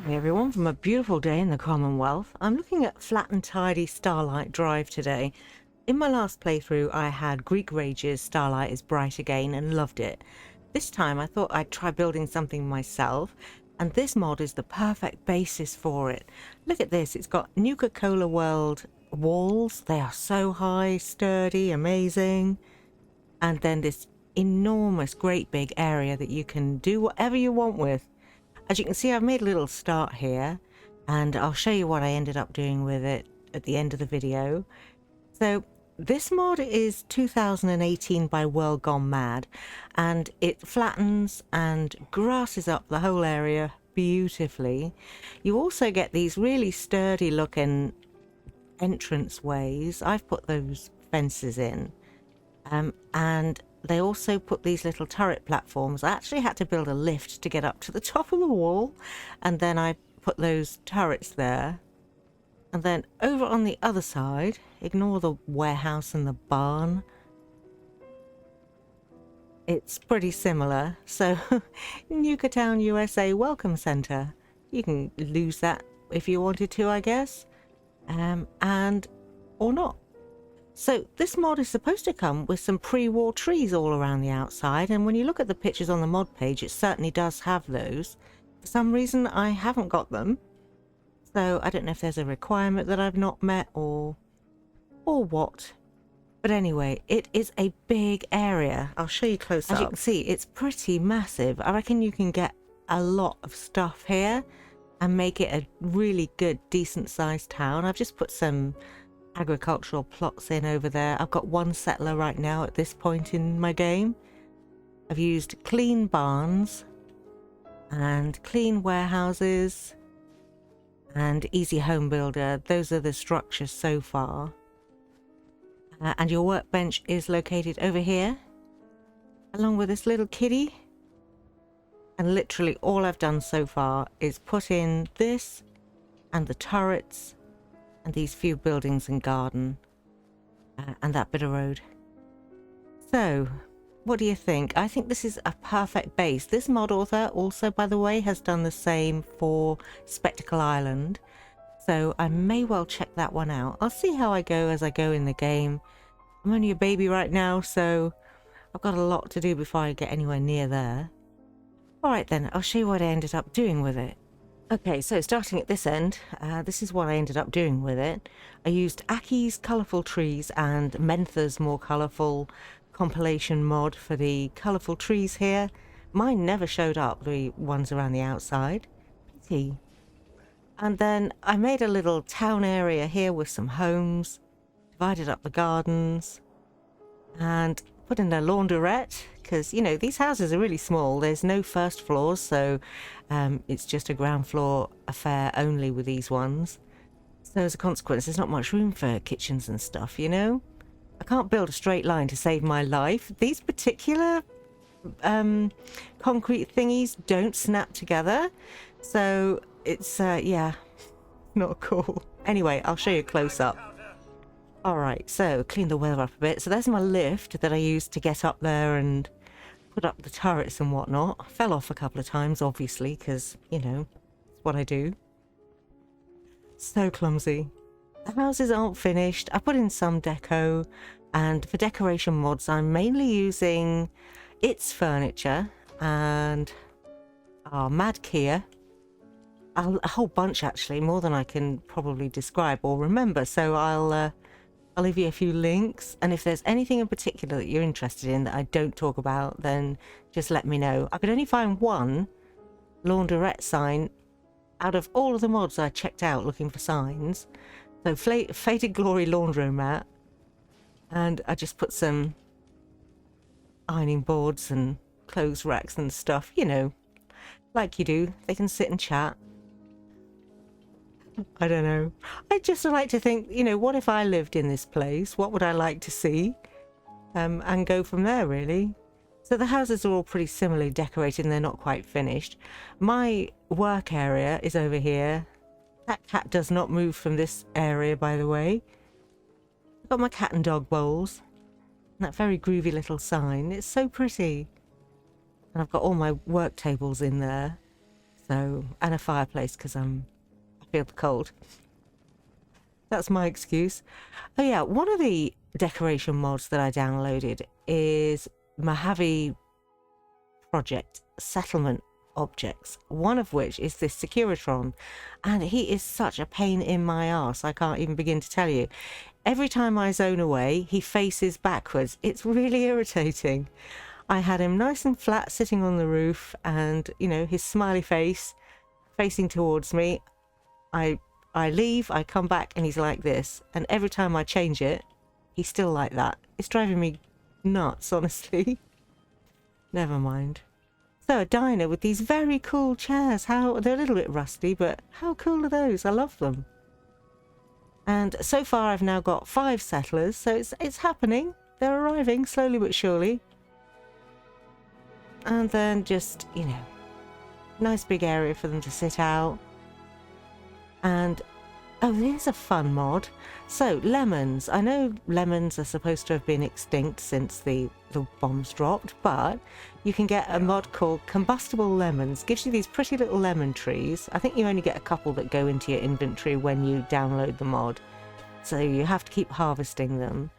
Hey everyone, from a beautiful day in the Commonwealth. I'm looking at flat and tidy Starlight Drive today. In my last playthrough I had Greek Rage's Starlight is Bright Again and loved it. This time I thought I'd try building something myself, and this mod is the perfect basis for it. Look at this, it's got Nuka-Cola World walls. They are so high, sturdy, amazing. And then this enormous, great big area that you can do whatever you want with. As you can see, I've made a little start here, and I'll show you what I ended up doing with it at the end of the video. So this mod is 2018 by World Gone Mad, and it flattens and grasses up the whole area beautifully. You also get these really sturdy looking entrance ways. I've put those fences in, and they also put these little turret platforms. I actually had to build a lift to get up to the top of the wall, and then I put those turrets there. And then over on the other side, ignore the warehouse and the barn, it's pretty similar. So Nuketown USA Welcome Center, you can lose that if you wanted to, I guess, and or not. So this mod is supposed to come with some pre-war trees all around the outside, and when you look at the pictures on the mod page, it certainly does have those. For some reason I haven't got them, so I don't know if there's a requirement that I've not met or what. But anyway, it is a big area. I'll show you close up. As you can see, it's pretty massive. I reckon you can get a lot of stuff here and make it a really good, decent sized town. I've just put some agricultural plots in over there. I've got one settler right now at this point in my game. I've used clean barns and clean warehouses and easy home builder. Those are the structures so far. And your workbench is located over here along with this little kitty, and literally all I've done so far is put in this and the turrets and these few buildings and garden, and that bit of road. So, what do you think? I think this is a perfect base. This mod author also, by the way, has done the same for Spectacle Island, so I may well check that one out. I'll see how I go as I go in the game. I'm only a baby right now, so I've got a lot to do before I get anywhere near there. Alright then, I'll show you what I ended up doing with it. Okay, so starting at this end, this is what I ended up doing with it. I used Aki's Colourful Trees and Mentha's more colourful compilation mod for the colourful trees here. Mine never showed up, the ones around the outside. Pity. And then I made a little town area here with some homes, divided up the gardens, and put in a laundrette, because, you know, these houses are really small. There's no first floors, so it's just a ground floor affair only with these ones. So as a consequence, there's not much room for kitchens and stuff, you know? I can't build a straight line to save my life. These particular concrete thingies don't snap together, so it's, yeah, not cool. Anyway, I'll show you a close-up. Alright, so clean the weather up a bit. So there's my lift that I used to get up there and put up the turrets and whatnot. I fell off a couple of times, obviously, because, you know, it's what I do. So clumsy. The houses aren't finished. I put in some deco, and for decoration mods I'm mainly using It's Furniture and Mad Kia. A whole bunch actually, more than I can probably describe or remember, so I'll leave you a few links, and if there's anything in particular that you're interested in that I don't talk about, then just let me know. I could only find one laundrette sign out of all of the mods I checked out looking for signs. So Faded Glory Laundromat, and I just put some ironing boards and clothes racks and stuff, you know, like you do. They can sit and chat. I don't know. I just like to think, you know, what if I lived in this place? What would I like to see? And go from there, really. So the houses are all pretty similarly decorated and they're not quite finished. My work area is over here. That cat does not move from this area, by the way. I've got my cat and dog bowls. That very groovy little sign. It's so pretty. And I've got all my work tables in there. So, and a fireplace because I feel the cold. That's my excuse. Oh yeah, one of the decoration mods that I downloaded is Mojave Project Settlement Objects, one of which is this Securitron, and he is such a pain in my arse, I can't even begin to tell you. Every time I zone away, he faces backwards. It's really irritating. I had him nice and flat sitting on the roof and, you know, his smiley face facing towards me. I leave, I come back and he's like this, and every time I change it, he's still like that. It's driving me nuts, honestly. Never mind. So a diner with these very cool chairs. They're a little bit rusty, but how cool are those? I love them. And so far I've now got 5 settlers, so it's happening. They're arriving slowly but surely. And then just, you know, nice big area for them to sit out. And oh, here's a fun mod. So lemons. I know lemons are supposed to have been extinct since the bombs dropped, but you can get a mod called Combustible Lemons. Gives you these pretty little lemon trees. I think you only get a couple that go into your inventory when you download the mod, so you have to keep harvesting them.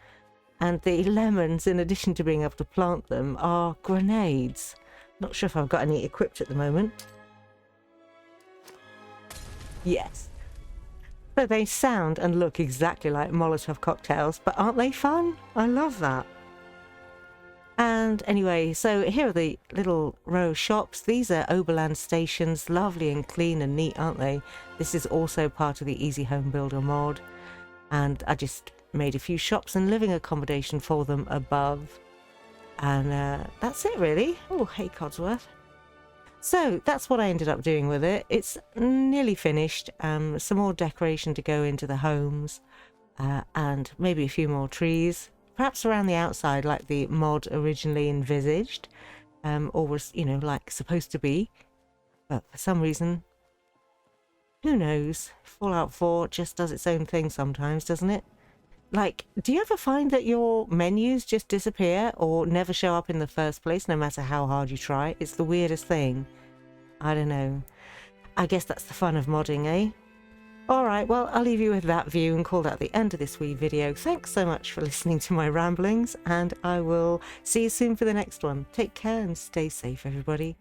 And the lemons, in addition to being able to plant them, are grenades. Not sure if I've got any equipped at the moment. Yes. So they sound and look exactly like Molotov cocktails, but aren't they fun? I love that. And anyway, so here are the little row of shops. These are Oberland stations, lovely and clean and neat, aren't they? This is also part of the Easy Home Builder mod. And I just made a few shops and living accommodation for them above. And that's it really. Oh, hey Codsworth. So that's what I ended up doing with it. It's nearly finished. Some more decoration to go into the homes, and maybe a few more trees, perhaps around the outside like the mod originally envisaged, or was, you know, like supposed to be. But for some reason, who knows? Fallout 4 just does its own thing sometimes, doesn't it? Like, do you ever find that your menus just disappear or never show up in the first place, no matter how hard you try? It's the weirdest thing. I don't know. I guess that's the fun of modding, eh? Alright, well, I'll leave you with that view and call that the end of this wee video. Thanks so much for listening to my ramblings, and I will see you soon for the next one. Take care and stay safe, everybody.